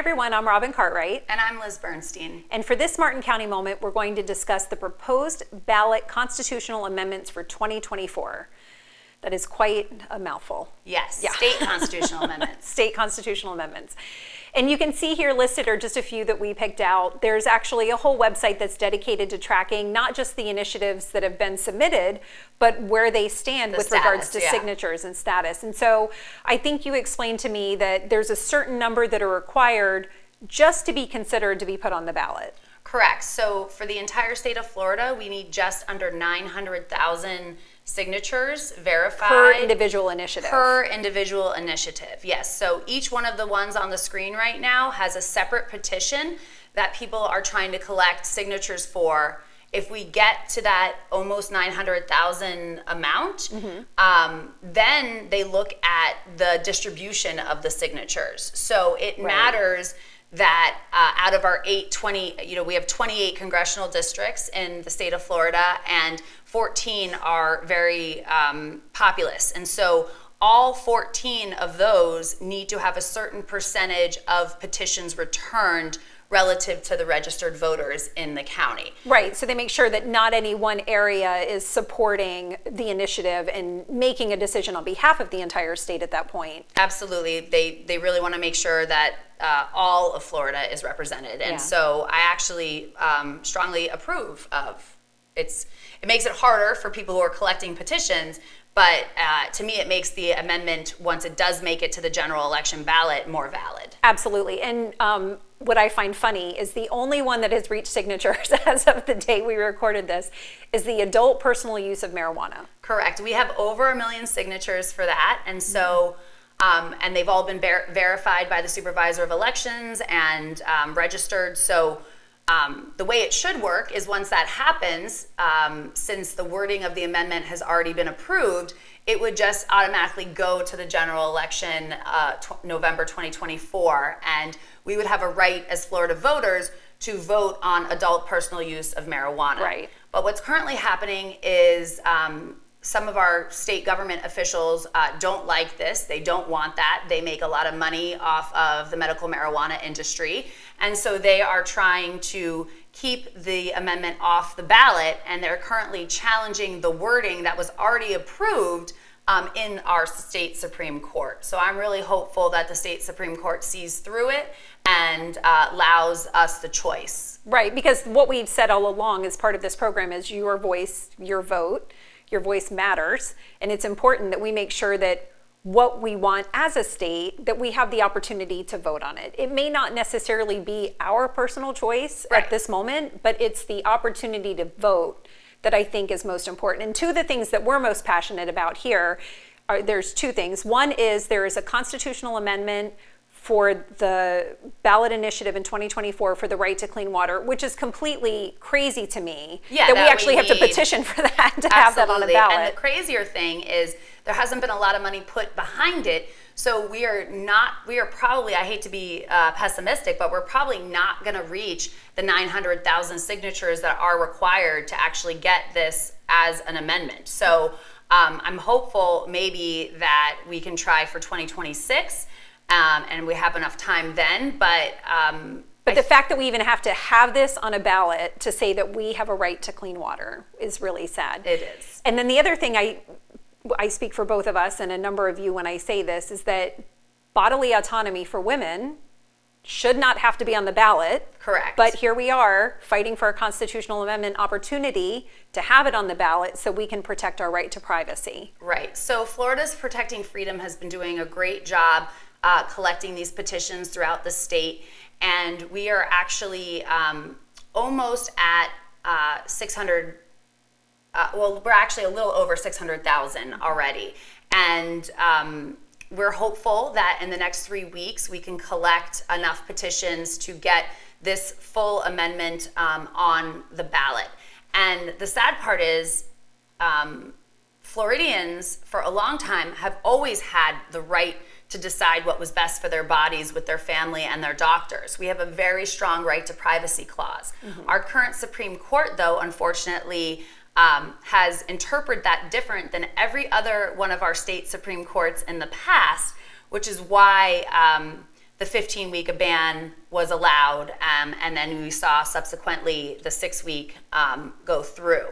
everyone, I'm Robin Cartwright. And I'm Liz Bernstein. And for this Martin County Moment, we're going to discuss the proposed ballot constitutional amendments for 2024. That is quite a mouthful. Yes, yeah. State constitutional amendments. State constitutional amendments. And you can see here listed are just a few that we picked out. There's actually a whole website that's dedicated to tracking not just the initiatives that have been submitted, but where they stand with regards to signatures and status. And so I think you explained to me that there's a certain number that are required just to be considered to be put on the ballot. Correct. So for the entire state of Florida, we need just under 900,000 signatures verified. Per individual initiative. Per individual initiative, yes. So each one of the ones on the screen right now has a separate petition that people are trying to collect signatures for. If we get to that almost 900,000 amount, then they look at the distribution of the signatures. So it matters that out of our we have 28 congressional districts in the state of Florida, and 14 are very populous. And so all 14 of those need to have a certain percentage of petitions returned relative to the registered voters in the county. Right, so they make sure that not any one area is supporting the initiative and making a decision on behalf of the entire state at that point. Absolutely, they really want to make sure that all of Florida is represented. And so I actually strongly approve of it makes it harder for people who are collecting petitions, but to me, it makes the amendment, once it does make it to the general election ballot, more valid. Absolutely. And what I find funny is the only one that has reached signatures as of the day we recorded this is the adult personal use of marijuana. Correct. We have over 1 million signatures for that. And so, and they've all been verified by the supervisor of elections and registered. So the way it should work is once that happens, since the wording of the amendment has already been approved, it would just automatically go to the general election November 2024, and we would have a right as Florida voters to vote on adult personal use of marijuana. Right. But what's currently happening is some of our state government officials don't like this. They don't want that. They make a lot of money off of the medical marijuana industry. And so they are trying to keep the amendment off the ballot, and they're currently challenging the wording that was already approved in our state Supreme Court. So I'm really hopeful that the state Supreme Court sees through it and allows us the choice. Right, because what we've said all along as part of this program is your voice, your vote. Your voice matters, and it's important that we make sure that what we want as a state, that we have the opportunity to vote on it. It may not necessarily be our personal choice at this moment, but it's the opportunity to vote that I think is most important. And two of the things that we're most passionate about here there's two things. One is there is a constitutional amendment for the ballot initiative in 2024 for the right to clean water, which is completely crazy to me that we actually have to petition for that to have that on a ballot. And the crazier thing is there hasn't been a lot of money put behind it. So we are probably, I hate to be pessimistic, but we're probably not going to reach the 900,000 signatures that are required to actually get this as an amendment. So I'm hopeful maybe that we can try for 2026. And we have enough time then, but the fact that we even have to have this on a ballot to say that we have a right to clean water is really sad. It is. And then the other thing, I speak for both of us and a number of you when I say this, is that bodily autonomy for women should not have to be on the ballot. Correct. But here we are fighting for a constitutional amendment opportunity to have it on the ballot so we can protect our right to privacy. Right. So Florida's Protecting Freedom has been doing a great job collecting these petitions throughout the state, and we are actually almost at 600. We're actually a little over 600,000 already, and we're hopeful that in the next 3 weeks we can collect enough petitions to get this full amendment on the ballot. And the sad part is Floridians for a long time have always had the right to decide what was best for their bodies with their family and their doctors. We have a very strong right to privacy clause. Mm-hmm. Our current Supreme Court, though, unfortunately, has interpreted that different than every other one of our state Supreme Courts in the past, which is why the 15-week ban was allowed, and then we saw subsequently the 6-week go through.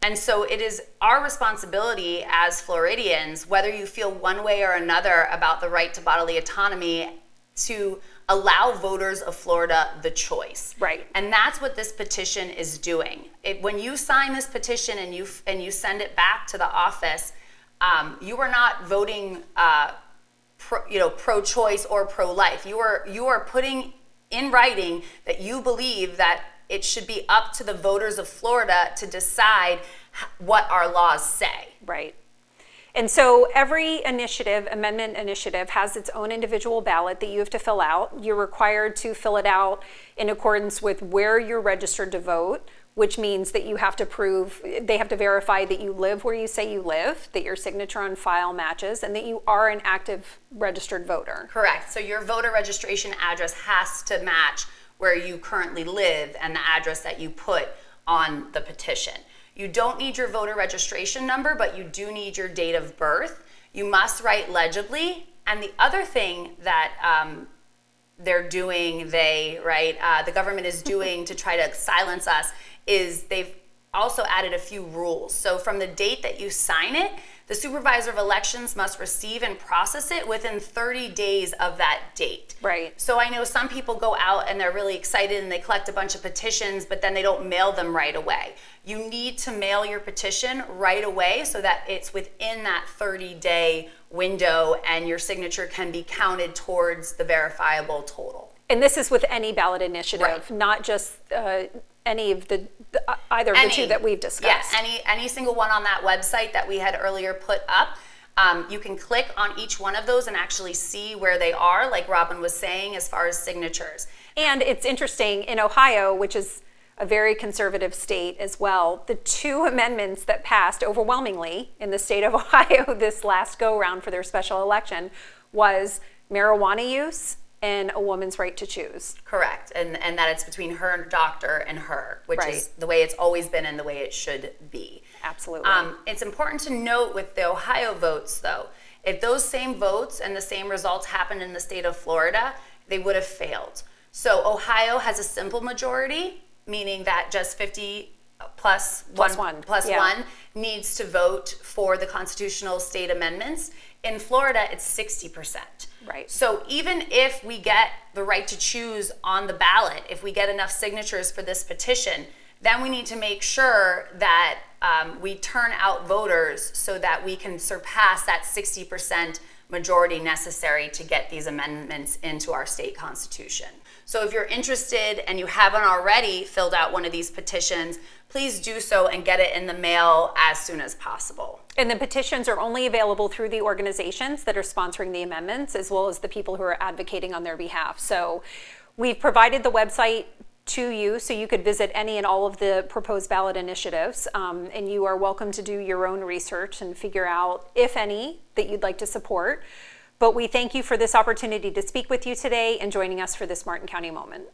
And so it is our responsibility as Floridians, whether you feel one way or another about the right to bodily autonomy, to allow voters of Florida the choice. Right. And that's what this petition is doing. When you sign this petition and you send it back to the office, you are not voting pro-choice or pro-life. You are putting in writing that you believe that it should be up to the voters of Florida to decide what our laws say. Right. And so every amendment initiative, has its own individual ballot that you have to fill out. You're required to fill it out in accordance with where you're registered to vote, which means that you have to they have to verify that you live where you say you live, that your signature on file matches, and that you are an active registered voter. Correct. So your voter registration address has to match where you currently live and the address that you put on the petition. You don't need your voter registration number, but you do need your date of birth. You must write legibly. And the other thing that they're doing, the government is doing to try to silence us, is they've also added a few rules. So from the date that you sign it, the supervisor of elections must receive and process it within 30 days of that date. Right. So I know some people go out and they're really excited and they collect a bunch of petitions, but then they don't mail them right away. You need to mail your petition right away so that it's within that 30-day window and your signature can be counted towards the verifiable total. And this is with any ballot initiative, Right. Not just any of either of the two that we've discussed. Yes, any single one on that website that we had earlier put up. You can click on each one of those and actually see where they are, like Robin was saying, as far as signatures. And it's interesting, in Ohio, which is a very conservative state as well, the two amendments that passed overwhelmingly in the state of Ohio this last go-round for their special election was marijuana use and a woman's right to choose. Correct, and that it's between her doctor and her, which Right. is the way it's always been and the way it should be. Absolutely. It's important to note with the Ohio votes, though, if those same votes and the same results happened in the state of Florida, they would have failed. So Ohio has a simple majority, meaning that just 50 plus one needs to vote for the constitutional state amendments. In Florida, it's 60%. Right. So even if we get the right to choose on the ballot, if we get enough signatures for this petition, then we need to make sure that we turn out voters so that we can surpass that 60% majority necessary to get these amendments into our state constitution. So if you're interested and you haven't already filled out one of these petitions, please do so and get it in the mail as soon as possible. And the petitions are only available through the organizations that are sponsoring the amendments, as well as the people who are advocating on their behalf. So we've provided the website to you so you could visit any and all of the proposed ballot initiatives, and you are welcome to do your own research and figure out, if any, that you'd like to support. But we thank you for this opportunity to speak with you today and joining us for this Martin County Moment.